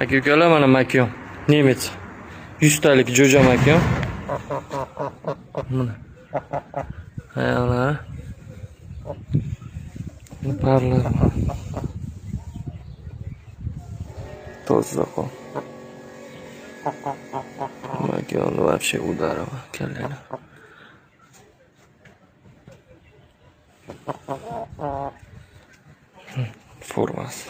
Aka ukalar, mana makon. Nemis. 100 talik jo'ja makon. Mana. Ayollar. Parlar. Toza-qo'l. Makon вообще ударова. Keladi. Formasi.